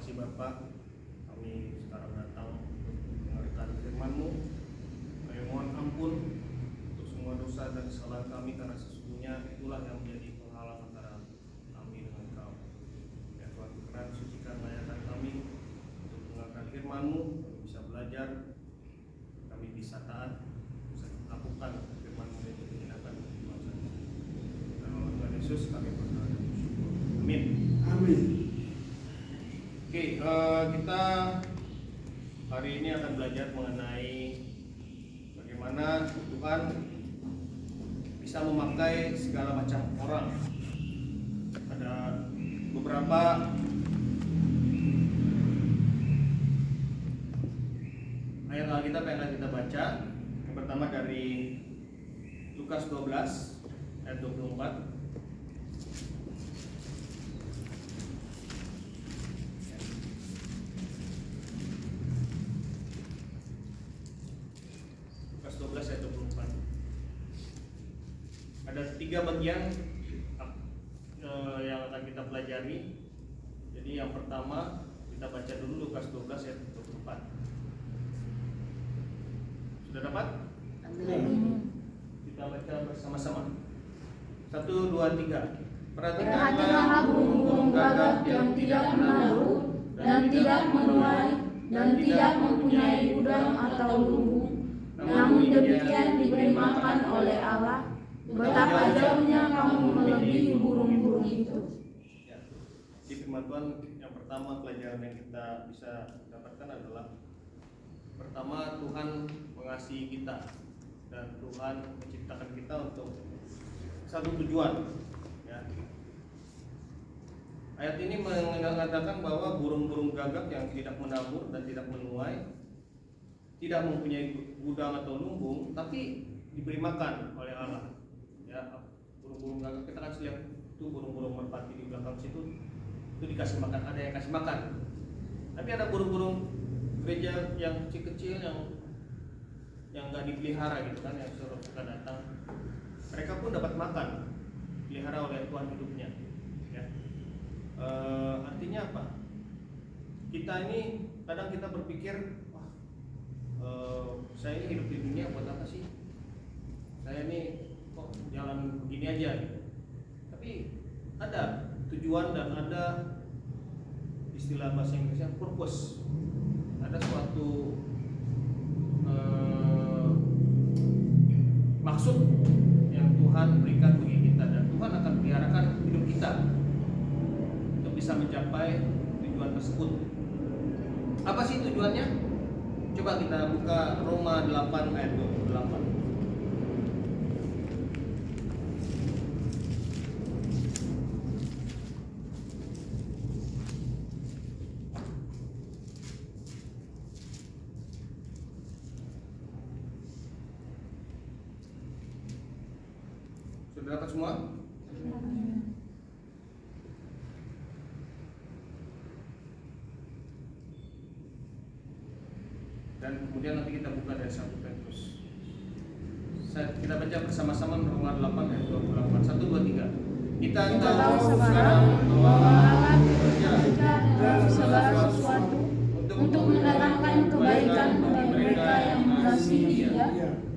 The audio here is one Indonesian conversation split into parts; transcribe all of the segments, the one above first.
kasih Bapa, kami sekarang datang untuk mendengarkan firman-Mu. Kami mohon ampun untuk semua dosa dan kesalahan kami, karena sesungguhnya itulah yang menjadi penghalang antara kami dengan Kau. Ya Tuhan, berkenan sucikan layakkan kami untuk mendengarkan firman-Mu, kami bisa belajar, kami bisa taat, bisa lakukan firman-Mu yang menyenangkan bangsa. Dan oleh Tuhan Yesus kami berdoa dan bersyukur. Amin. Amin. Oke, kita hari ini akan belajar mengenai bagaimana Tuhan bisa memakai segala macam orang. Ada beberapa ayat Alkitab yang akan kita baca. Yang pertama dari Lukas 12 ayat 24. Lukas 12 ayat 24. Ada 3 bagian yang akan kita pelajari. Jadi yang pertama kita baca dulu Lukas 12 ayat 24. Sudah dapat? Kita baca bersama-sama. 1, 2, 3. Perhatikanlah burung-burung gagak yang tidak menabur dan tidak menuai dan tidak mempunyai gudang atau lumbung, namun demikian diberi makan oleh Allah. Betapa jauhnya kamu melebihi burung-burung itu. Ya. Di firman Tuhan yang pertama, pelajaran yang kita bisa dapatkan adalah pertama, Tuhan mengasihi kita dan Tuhan menciptakan kita untuk satu tujuan. Ya. Ayat ini mengatakan bahwa burung-burung gagak yang tidak menabur dan tidak menuai, tidak mempunyai gudang atau lumbung, tapi diberi makan oleh Allah. Ya, burung-burung gagak kita kan lihat itu burung-burung merpati di belakang situ, itu dikasih makan, ada yang kasih makan. Tapi ada burung-burung gereja yang kecil-kecil yang nggak dipelihara gitu kan, yang suruh kita datang, mereka pun dapat makan, pelihara oleh Tuhan hidupnya. Ya. Artinya apa? Kita ini kadang kita berpikir, wah, saya ini hidup di dunia buat apa sih? Saya ini kok jalan begini aja gitu. Tapi ada tujuan dan ada istilah bahasa Inggrisnya purpose. Ada suatu maksud yang Tuhan berikan bagi kita, dan Tuhan akan peliharakan hidup kita untuk bisa mencapai tujuan tersebut. Apa sih tujuannya? Coba kita buka Roma 8 ayat 28. Sudah dapat semua? Dan kemudian nanti kita buka dari 1 Petrus. Kita baca bersama-sama Roma 8 ayat 28. 1, 2, 3. Kita tahu sekarang bahwa Allah bekerja dalam segala sesuatu untuk mendatangkan kebaikan bagi mereka yang mengasihi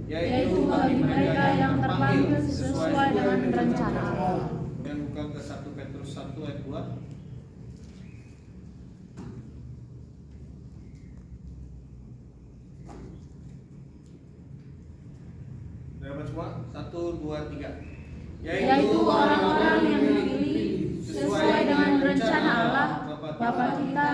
Dia, yaitu bagi mereka yang terpanggil sesuai dengan rencana Allah. Kemudian buka ke 1 Petrus 1 ayat 2. Dapat semua? 1, 2, 3. Yaitu orang-orang yang dipilih sesuai dengan rencana Allah Bapa kita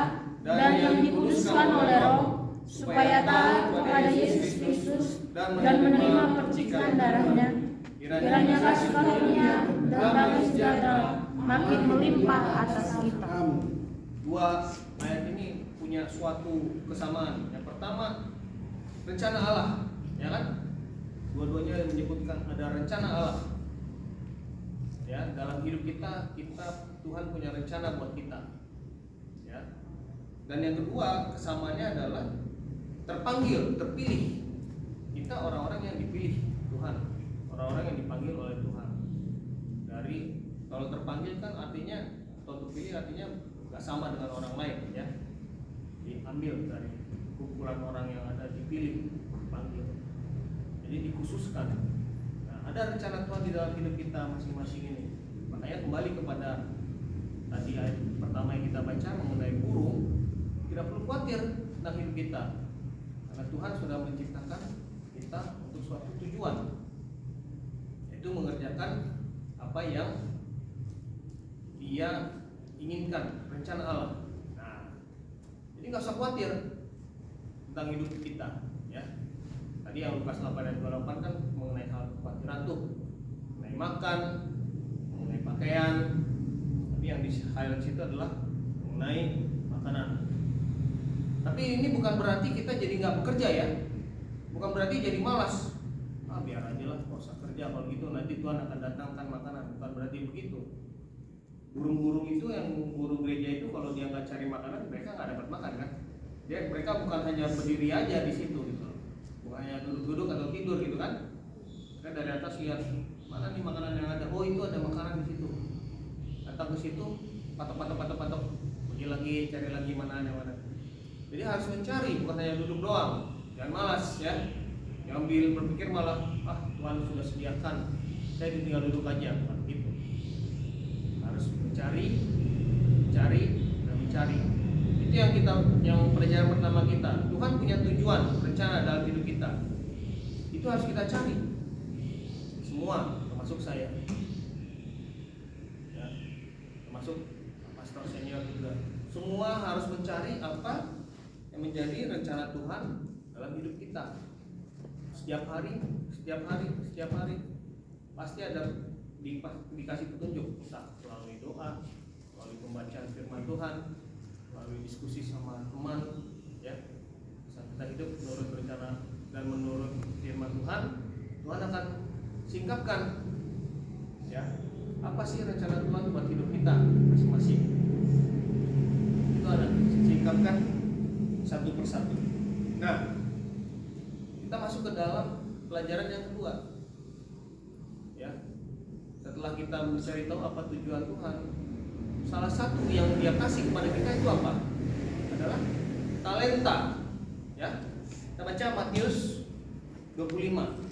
dan yang dikuduskan oleh Roh, supaya taat kepada Yesus Kristus dan menerima percikan darahnya. Kiranya kasih karunia dan damai sejahtera makin melimpah atas kita. Dua ayat ini punya suatu kesamaan. Yang pertama, rencana Allah, ya kan? Dua-duanya menyebutkan ada rencana Allah. Ya, dalam hidup kita Tuhan punya rencana buat kita. Ya. Dan yang kedua, kesamaannya adalah terpanggil, terpilih. Kita orang-orang yang dipilih Tuhan, orang-orang yang dipanggil oleh Tuhan. Dari kalau terpanggil kan artinya, atau terpilih artinya nggak sama dengan orang lain ya, diambil dari kumpulan orang yang ada, dipilih, dipanggil, jadi dikhususkan. Nah, ada rencana Tuhan di dalam hidup kita masing-masing ini. Makanya kembali kepada tadi ayat pertama yang kita baca mengenai burung, tidak perlu khawatir tentang hidup kita, karena Tuhan sudah menciptakan kita untuk suatu tujuan, yaitu mengerjakan apa yang Dia inginkan, rencana Allah. Nah, jadi nggak usah khawatir tentang hidup kita, ya. Tadi yang Lukas 8 ayat 28 kan mengenai hal kekhawatiran tuh, mengenai makan, mengenai pakaian. Tapi yang di highlight situ adalah mengenai makanan. Tapi ini bukan berarti kita jadi nggak bekerja ya, bukan berarti jadi malas. Biar aja lah, nggak usah kerja, kalau gitu nanti Tuhan akan datangkan makanan. Bukan berarti begitu. Burung-burung itu, yang burung gereja itu, kalau dia nggak cari makanan, mereka nggak dapat makan kan? Mereka bukan hanya berdiri aja di situ gitu, bukan hanya duduk-duduk atau tidur gitu kan? Kan dari atas lihat mana nih makanan yang ada. Oh, itu ada makanan di situ. Datang ke situ, patok, pergi lagi, cari lagi mana. Jadi harus mencari, bukan hanya duduk doang. Jangan malas ya. Ambil berpikir malah Tuhan sudah sediakan, saya tinggal duduk aja, bukan gitu. Harus mencari dan mencari. Itu yang pelajaran pertama kita. Tuhan punya tujuan, rencana dalam hidup kita. Itu harus kita cari. Semua, termasuk saya, ya, termasuk pastor senior juga. Semua harus mencari apa yang menjadi rencana Tuhan dalam hidup kita. Setiap hari pasti ada dikasih petunjuk, entah melalui doa, melalui pembacaan firman Tuhan, melalui diskusi sama teman, ya. Saat kita hidup menurut rencana dan menurut firman Tuhan, Tuhan akan singkapkan, ya, apa sih rencana Tuhan buat hidup kita masing-masing. Itu ada singkapkan satu persatu. Nah, kita masuk ke dalam pelajaran yang kedua, ya. Setelah kita mencari tahu apa tujuan Tuhan, salah satu yang Dia kasih kepada kita itu apa? Adalah talenta, ya. Kita baca Matius 25.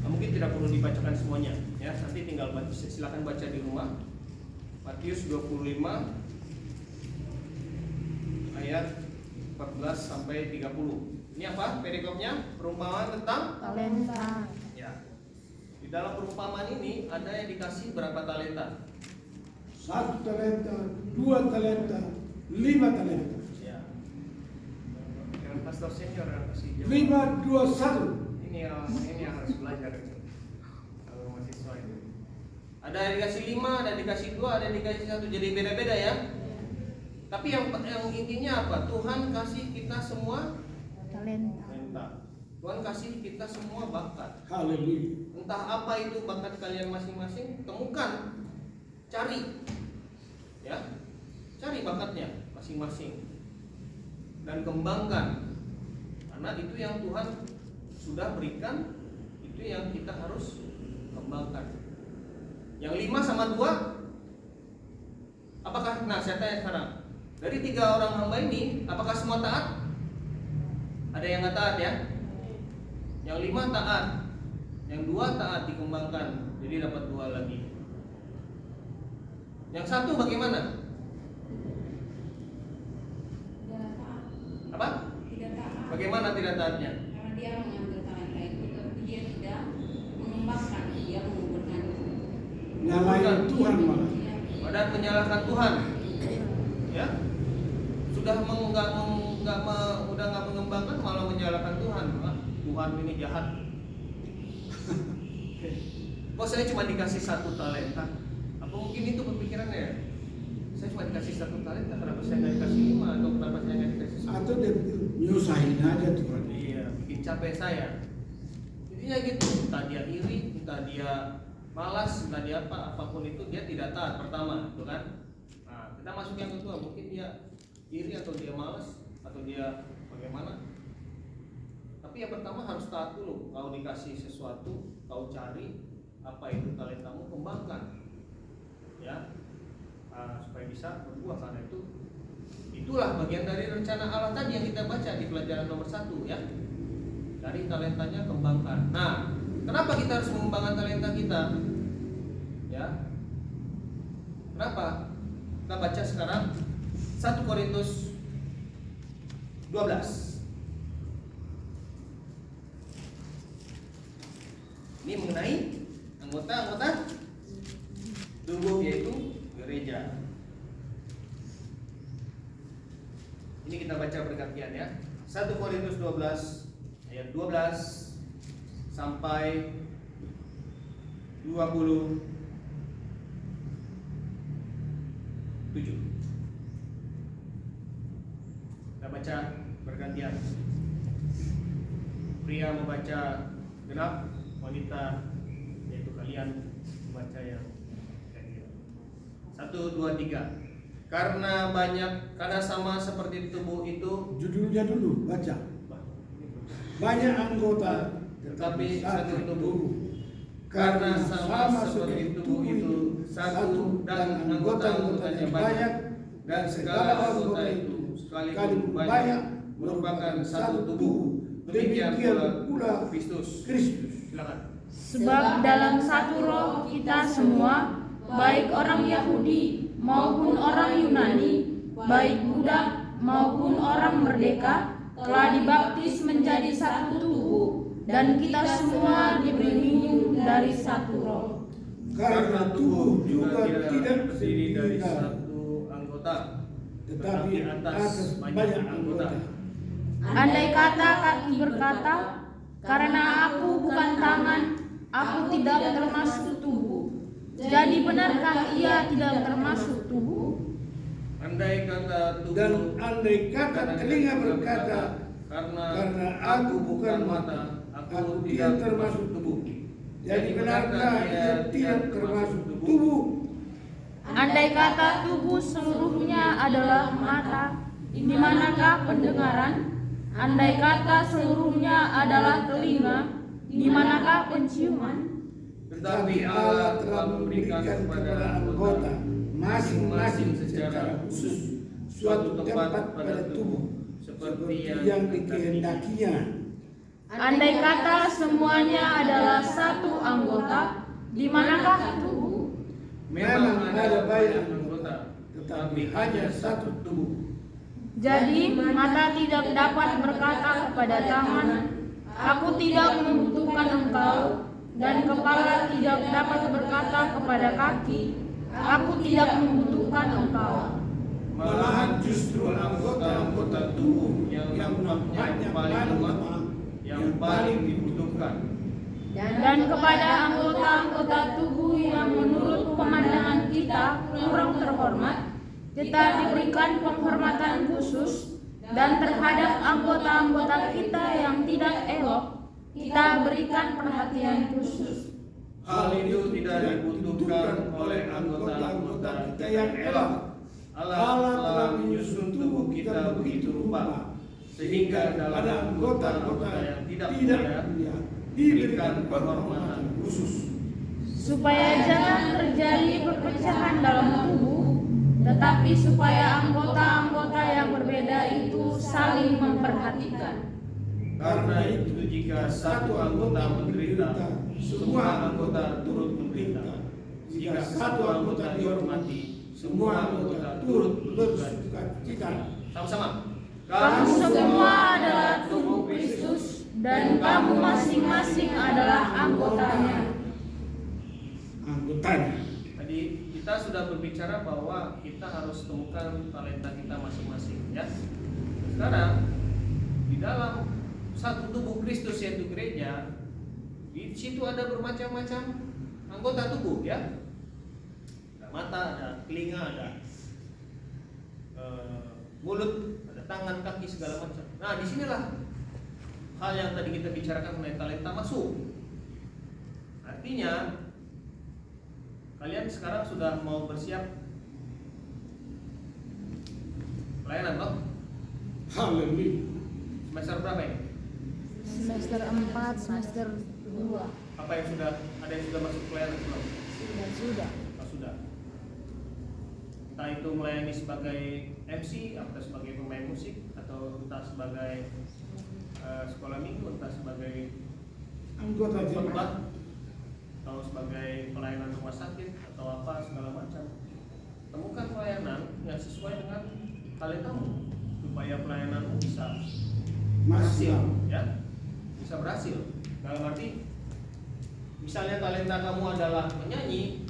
Mungkin tidak perlu dibacakan semuanya, ya. Nanti tinggal silakan baca di rumah. Matius 25 ayat 14 sampai 30. Ini apa? Perikopnya perumpamaan tentang Talenta. ya. Di dalam perumpamaan ini ada yang dikasih berapa talenta? 1 talenta, 2 talenta, 5 talenta. Ya. Yang pastor senior yang kasih 5, 2, 1. Ini yang harus belajar ini. Kalau mahasiswa itu. Ada yang dikasih 5, ada yang dikasih 2, ada yang dikasih 1. Jadi beda-beda ya. Tapi yang intinya apa? Tuhan kasih kita semua talenta. Tuhan kasih kita semua bakat. Haleluya. Entah apa itu bakat kalian masing-masing, temukan, cari, ya, cari bakatnya masing-masing dan kembangkan. Karena itu yang Tuhan sudah berikan, itu yang kita harus kembangkan. Yang 5 sama 2, apakah? Nah, saya tanya sekarang. Dari 3 orang hamba ini, apakah semua taat? Ada yang nggak taat ya? Yang 5 taat, yang 2 taat dikembangkan, jadi dapat 2 lagi. Yang 1 bagaimana? Tidak taat. Apa? Tidak taat. Bagaimana tidak taatnya? Karena dia mengambil talenta itu, tapi dia tidak mengembangkan, dia menguburkan itu. Nyalain Tuhan malah. Padahal menyalahkan Tuhan, ya. Sudah udah nggak mengembangkan, malah menyalahkan Tuhan. Tuhan ini jahat. Kok saya cuma dikasih 1 talenta? Apa mungkin itu pemikirannya? Saya cuma dikasih 1 talenta, kenapa saya nggak dikasih 5? Atau kenapa saya nggak dikasih 10? Atau dia nyusahin aja Tuhan. Iya, bikin capek saya. Intinya gitu, entah dia iri, entah dia malas, entah dia apapun itu, dia tidak taat pertama, itu kan? Nah, kita masuk yang kedua, mungkin dia iri atau dia malas atau dia bagaimana? Tapi yang pertama harus taat dulu. Kau dikasih sesuatu, kau cari apa itu talentamu, bisa berbuah. Karena itulah bagian dari rencana Allah tadi yang kita baca di pelajaran nomor 1 ya. Dari talentanya kembangkan. Nah, kenapa kita harus mengembangkan talenta kita? Ya. Kenapa? Kita baca sekarang 1 Korintus 12. Ini mengenai anggota-anggota tubuh yaitu gereja. Ini kita baca bergantian ya. 1 Korintus 12 ayat 12 sampai 27. Kita baca bergantian. Pria membaca genap, wanita yaitu kalian membaca yang kecil. 1, 2, 3. Karena sama seperti tubuh itu. Judulnya dulu baca. Banyak anggota tetapi satu tubuh. Karena sama seperti tubuh itu satu dan anggota-anggotanya banyak, dan segala anggota itu sekalipun banyak merupakan satu tubuh. Demikian pula Kristus. Silakan. Sebab dalam satu roh kita semua, baik orang Yahudi maupun orang Yunani, baik budak maupun orang merdeka, telah dibaptis menjadi satu tubuh, dan kita semua diberi minum dari satu roh. Karena tubuh juga tidak terdiri dari terdiri satu anggota, tetapi atas banyak anggota. Andai kata kaki berkata, karena aku bukan tangan, aku tidak termasuk tubuh. Jadi benarkah ia tidak termasuk tubuh? Andai kata tubuh, Dan andai kata telinga berkata, karena aku bukan mata, aku tidak termasuk tubuh. Jadi benarkah ia tidak termasuk tubuh? Andai kata tubuh seluruhnya adalah mata, di manakah pendengaran? Andai kata seluruhnya adalah telinga, di manakah penciuman? tetapi Allah telah memberikan kepada anggota masing-masing secara khusus suatu tempat pada tubuh seperti yang dikehendakinya. Andai kata semuanya adalah satu anggota, di manakah tubuh? Memang ada banyak anggota, tetapi hanya satu tubuh. Jadi mata tidak dapat berkata kepada tangan, aku tidak membutuhkan engkau, dan kepala tidak dapat berkata kepada kaki, aku tidak membutuhkan engkau. Malahan justru anggota-anggota tubuh yang nampaknya paling lemah, yang paling dibutuhkan. Dan kepada anggota-anggota tubuh yang menurut pemandangan kita kurang terhormat, kita diberikan penghormatan khusus, dan terhadap anggota-anggota kita yang tidak elok, kita berikan perhatian khusus. Hal itu tidak dibutuhkan oleh anggota-anggota kita yang elok. Allah telah menyusun tubuh kita begitu rupa, sehingga dalam anggota-anggota yang tidak mulia diberikan penghormatan khusus, Supaya jangan terjadi perpecahan dalam tubuh, tetapi supaya anggota-anggota yang berbeda itu saling memperhatikan. Karena itu jika satu anggota menderita, semua anggota turut menderita. Jika satu anggota dihormati, semua anggota turut bersuka cita. Sama-sama. Kamu semua adalah tubuh Kristus, dan kamu masing-masing adalah anggotanya. Tadi kita sudah berbicara bahwa kita harus temukan talenta kita masing-masing, ya. Sekarang di dalam satu tubuh Kristus yaitu gereja, di situ ada bermacam-macam anggota tubuh, ya. Ada mata, ada telinga, ada mulut, ada tangan, kaki, segala macam. Nah, disinilah hal yang tadi kita bicarakan mengenai talenta masuk. Artinya kalian sekarang sudah mau bersiap pelayanan, toh? Haleluya. Semester berapa ini? Semester 4, semester 2. Apa yang ada yang sudah masuk pelayanan belum? Sudah. Oh, sudah. entah itu melayani sebagai MC atau sebagai pemain musik atau entah sebagai sekolah minggu, entah sebagai Anggota jemaat. khotbah atau sebagai pelayanan rumah sakit atau apa segala macam. Temukan pelayanan yang sesuai dengan talentamu supaya pelayananmu bisa berhasil, ya, bisa berhasil. Dalam arti, misalnya talenta kamu adalah menyanyi,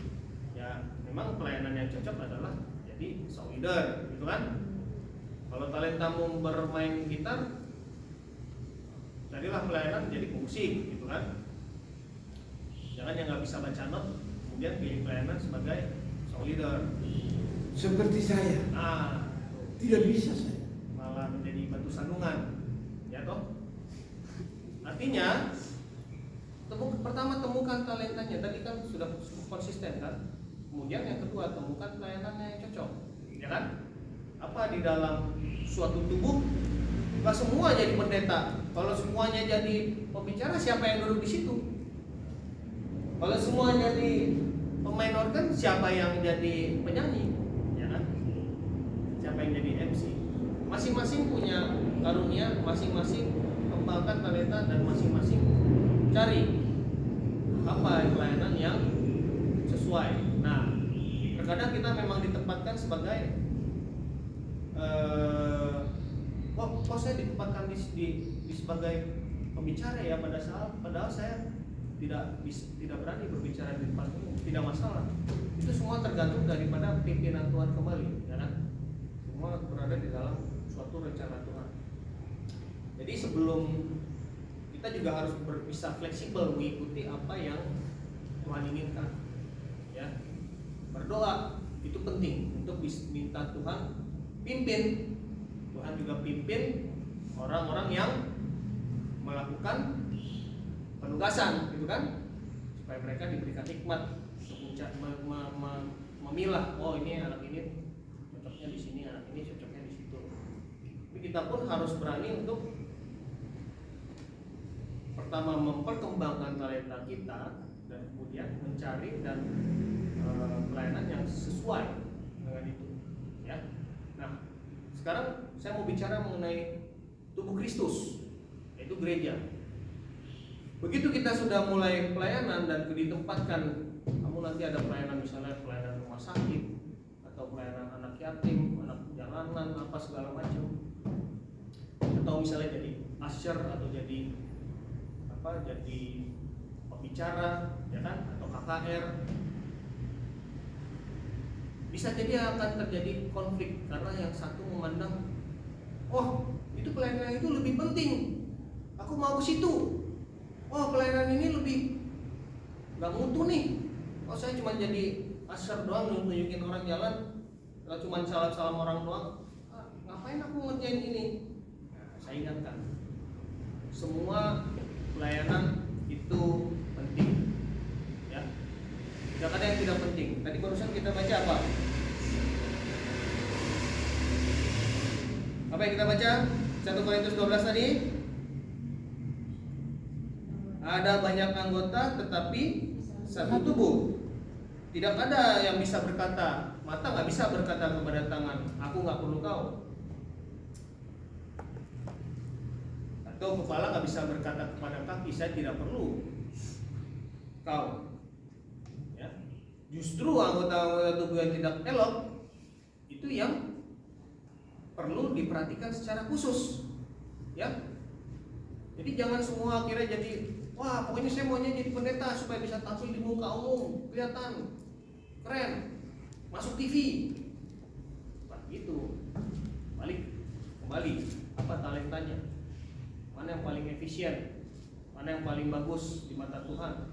ya memang pelayanan yang cocok adalah jadi song leader, gitu kan? Kalau talentamu bermain gitar, jadilah pelayanan jadi musik, gitu kan? Jangan yang nggak bisa baca not, kemudian pilih pelayanan sebagai song leader. Seperti saya, Nah, tidak bisa saya. malah menjadi batu sandungan, ya toh. Artinya pertama temukan talentanya, tadi kan sudah konsisten kan. Kemudian yang kedua temukan pelayanannya yang cocok, ya kan. Apa di dalam suatu tubuh nggak semua jadi pendeta. Kalau semuanya jadi pembicara, siapa yang duduk di situ? Kalau semua jadi pemain organ, siapa yang jadi penyanyi? Ya kan? Siapa yang jadi MC? Masing-masing punya karunia, masing-masing kembangkan talenta, dan masing-masing cari apa pelayanan yang sesuai. Nah, terkadang kita memang ditempatkan sebagai kok saya ditempatkan di sebagai pembicara ya, padahal saya tidak berani berbicara di depan umum. Tidak masalah. Itu semua tergantung daripada pimpinan Tuhan kembali, ya kan? Semua berada di dalam suatu rencana Tuhan. Jadi sebelum kita juga harus bisa fleksibel mengikuti apa yang Tuhan inginkan. Ya, berdoa itu penting untuk minta Tuhan pimpin. Tuhan juga pimpin orang-orang yang melakukan penugasan, gitu kan, supaya mereka diberikan hikmat untuk memilah, oh ini anak ini cocoknya di sini, anak ini cocoknya di situ. Tapi kita pun harus berani untuk pertama memperkembangkan talenta kita, dan kemudian mencari dan pelayanan yang sesuai dengan itu, ya. Nah, sekarang saya mau bicara mengenai tubuh Kristus, yaitu gereja. Begitu kita sudah mulai pelayanan dan ditempatkan, kamu nanti ada pelayanan, misalnya pelayanan rumah sakit atau pelayanan anak yatim, anak jalanan, apa segala macam, atau misalnya jadi usher atau jadi pembicara, ya kan, atau KKR, bisa jadi akan terjadi konflik karena yang satu memandang, oh itu pelayanan itu lebih penting, aku mau ke situ. Oh pelayanan ini lebih nggak mutu nih. Oh saya cuma jadi usher doang, nunjukin orang jalan, cuma salam-salam orang doang. Ngapain aku ngerjain ini? Nah, saya ingatkan, semua pelayanan itu penting, ya. Tidak ada yang tidak penting. Tadi barusan kita baca apa? Apa yang kita baca? 1 Korintus 12 tadi. Ada banyak anggota tetapi satu tubuh. Tidak ada yang bisa berkata, mata nggak bisa berkata kepada tangan, aku nggak perlu kau. Atau kepala nggak bisa berkata kepada kaki, saya tidak perlu kau. Ya. Justru anggota-anggota tubuh yang tidak elok itu yang perlu diperhatikan secara khusus. Ya. Jadi jangan semua akhirnya jadi, wah pokoknya saya maunya jadi pendeta supaya bisa tampil di muka umum, kelihatan keren, masuk TV. Nah gitu. Balik kembali, apa talentanya, mana yang paling efisien, mana yang paling bagus di mata Tuhan,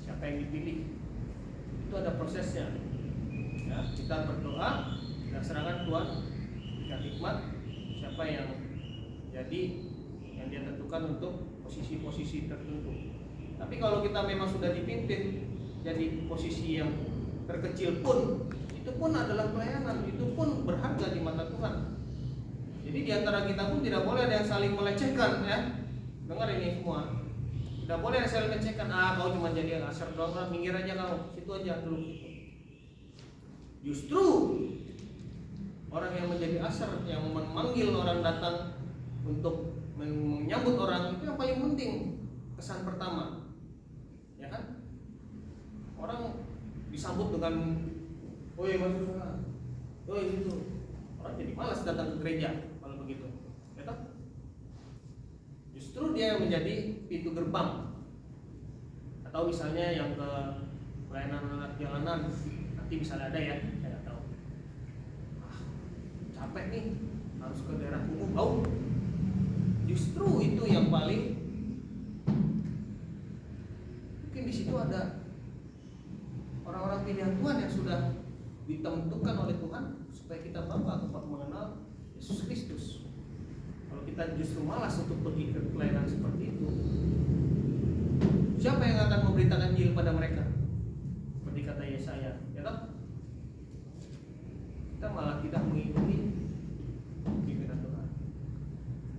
siapa yang dipilih. Itu ada prosesnya, ya. Kita berdoa, kita serahkan Tuhan, kita hikmat siapa yang jadi yang dia tentukan untuk posisi-posisi tertentu. Tapi kalau kita memang sudah dipimpin jadi posisi yang terkecil pun, itu pun adalah pelayanan, itu pun berharga di mata Tuhan. Jadi di antara kita pun tidak boleh ada yang saling melecehkan, ya. Dengar ini semua. Tidak boleh ada yang saling melecehkan. Kau cuma jadi usher doang, minggir aja kau, situ aja dulu. Justru orang yang menjadi asar, yang memanggil orang datang untuk menyambut orang, itu yang paling penting, kesan pertama, ya kan? Orang disambut dengan, "Woi masuk sana, woi itu," orang jadi malas datang ke gereja kalau begitu, ya kan? Justru dia yang menjadi pintu gerbang. Atau misalnya yang ke pelayanan anak jalanan, nanti misalnya ada ya, saya nggak tahu. Capek nih, harus ke daerah kumuh, bau. Justru itu yang paling, mungkin di situ ada orang-orang pilihan Tuhan yang sudah ditentukan oleh Tuhan supaya kita bawa tempat mengenal Yesus Kristus. Kalau kita justru malas untuk pergi ke pelayanan seperti itu, siapa yang akan memberitakan Injil pada mereka? Seperti kata Yesaya, ya kan? Kita malah tidak mengikuti pimpinan Tuhan.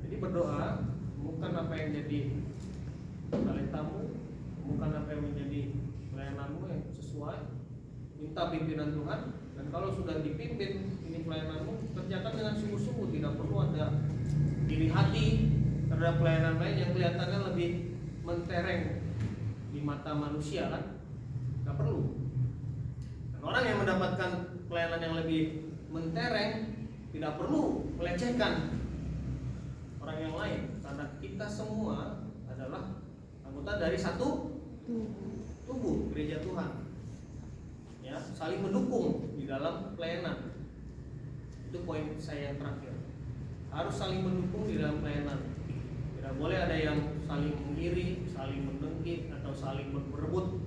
Jadi berdoa, bukan apa yang jadi talentamu, bukan apa yang menjadi pelayananmu yang sesuai. Minta pimpinan Tuhan, dan kalau sudah dipimpin ini pelayananmu, kerjakan dengan sungguh-sungguh. Tidak perlu ada iri hati terhadap pelayanan lain yang kelihatannya lebih mentereng di mata manusia, kan? Nggak perlu. Dan orang yang mendapatkan pelayanan yang lebih mentereng tidak perlu melecehkan orang yang lain, karena kita semua adalah anggota dari satu tubuh gereja Tuhan, ya, saling mendukung di dalam pelayanan. Itu poin saya yang terakhir, harus saling mendukung di dalam pelayanan. Tidak boleh ada yang saling mengiri, saling mendengki, atau saling berebut.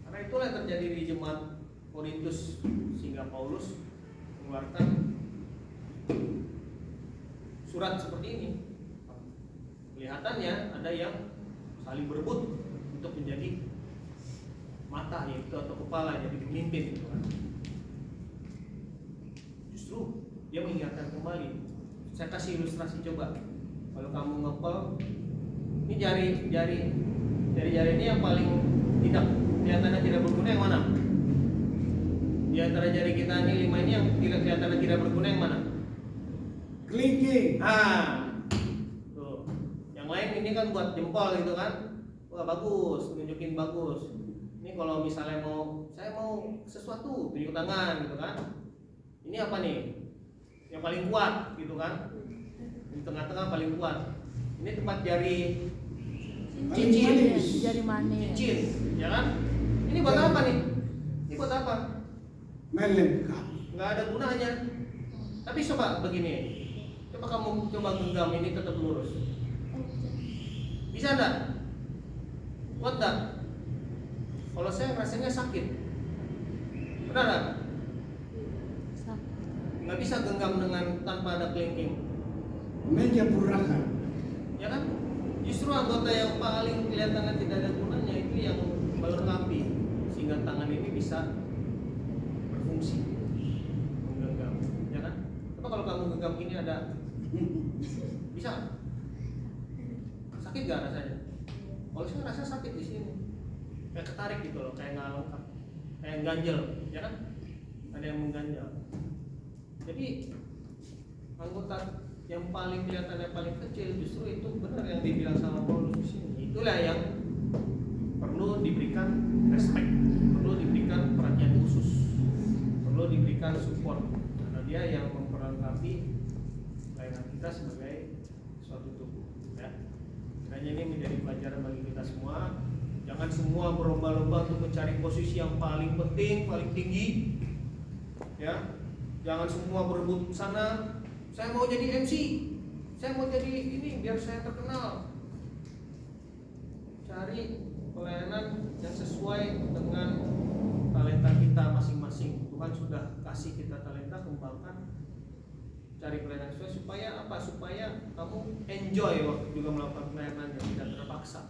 Karena itulah yang terjadi di jemaat Korintus, sehingga Paulus mengeluarkan surat seperti ini. Kelihatannya ada yang saling berebut untuk menjadi mata, yaitu atau kepala, jadi pemimpin gitu kan. Justru dia mengingatkan kembali. Saya kasih ilustrasi coba. Kalau kamu ngepel, ini jari ini yang paling tidak kelihatannya tidak berguna yang mana? Di antara jari kita ini 5 ini yang kelihatannya tidak berguna yang mana? Kelingking. Tuh. Yang lain ini kan buat jempol gitu kan. Wah bagus, nunjukin bagus. Ini kalau misalnya saya mau sesuatu, tunjuk tangan gitu kan. Ini apa nih? Yang paling kuat gitu kan. Di tengah-tengah paling kuat. Ini tempat jari cincin, jari manis. cincin, ya kan? Ini buat apa nih? Ini buat apa? Melengkapi. Nggak ada gunanya. Tapi coba begini, coba kamu genggam ini tetap lurus. Bisa enggak? Kuat enggak? Kalau saya rasanya sakit. Benar enggak? Nggak bisa genggam dengan tanpa ada kelingking. Meja puraka. Ya kan? Justru anggota yang paling kelihatannya tidak ada gunanya itu yang melengkapi, sehingga tangan ini bisa berfungsi menggenggam, ya kan? Coba kalau kamu genggam ini ada, bisa? Sakit gak rasanya? Kalau saya rasa sakit di sini, kayak ketarik gitu loh, kayak nggak lengkap, kayak ganjel, ya kan? Ada yang mengganjal. Jadi anggota yang paling kelihatannya paling kecil justru itu benar yang dibilang sama Paulus di sini. Itulah yang perlu diberikan respect, perlu diberikan perhatian khusus, perlu diberikan support, karena dia yang memperlengkapi pelayanan kita sebagai suatu tubuh. Ya, kiranya ini menjadi pelajaran bagi kita semua. Jangan semua berlomba-lomba untuk mencari posisi yang paling penting, paling tinggi. Ya, jangan semua berebut sana. Saya mau jadi MC, saya mau jadi ini biar saya terkenal. Cari pelayanan yang sesuai dengan talenta kita masing-masing. Tuhan sudah kasih kita talenta, kembangkan. Cari pelayanan sesuai supaya apa? Supaya kamu enjoy waktu juga melakukan pelayanan yang tidak terpaksa.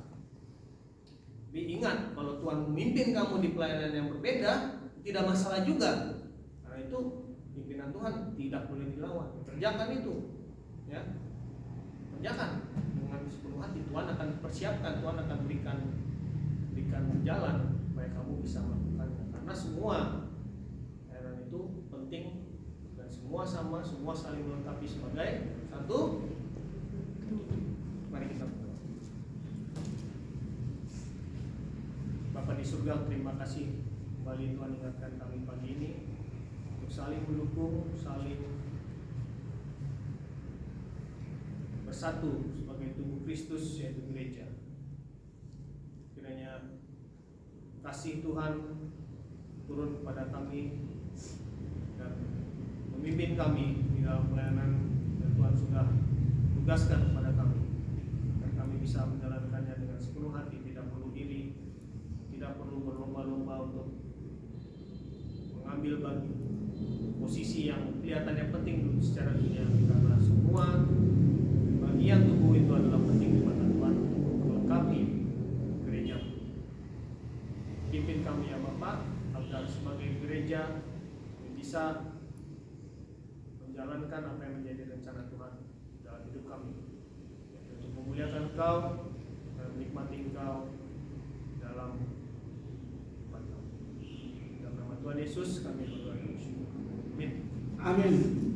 Tapi ingat, kalau Tuhan memimpin kamu di pelayanan yang berbeda, tidak masalah juga. Karena itu pimpinan Tuhan tidak boleh dilawan. Kerjakan itu, ya, kerjakan dengan sepenuh hati. Tuhan akan persiapkan, Tuhan akan berikan jalan supaya kamu bisa melakukannya. Karena semua pelayanan itu penting dan semua semua sama, semua saling melengkapi sebagai satu. Mari kita berdoa. Bapa di surga, terima kasih kembali Tuhan ingatkan kami pagi ini untuk saling mendukung, saling bersatu sebagai tubuh Kristus yaitu gereja. Kiranya kasih Tuhan turun kepada kami dan memimpin kami di dalam pelayanan yang Tuhan sudah tugaskan kepada kami, dan kami bisa menjalankannya dengan sepenuh hati, tidak perlu iri, tidak perlu berlomba-lomba untuk mengambil bagi posisi yang kelihatannya penting secara dunia, karena semua bagian tubuh itu adalah penting di mata Tuhan untuk melengkapi gereja. Pimpin kami ya Bapak, agar sebagai gereja bisa menjalankan apa yang menjadi rencana Tuhan dalam hidup kami, yaitu untuk memuliakan Engkau dan menikmati Engkau dalam hidup kami. Dalam nama Tuhan Yesus kami berdoa dan bersyukur. Amin. Amin.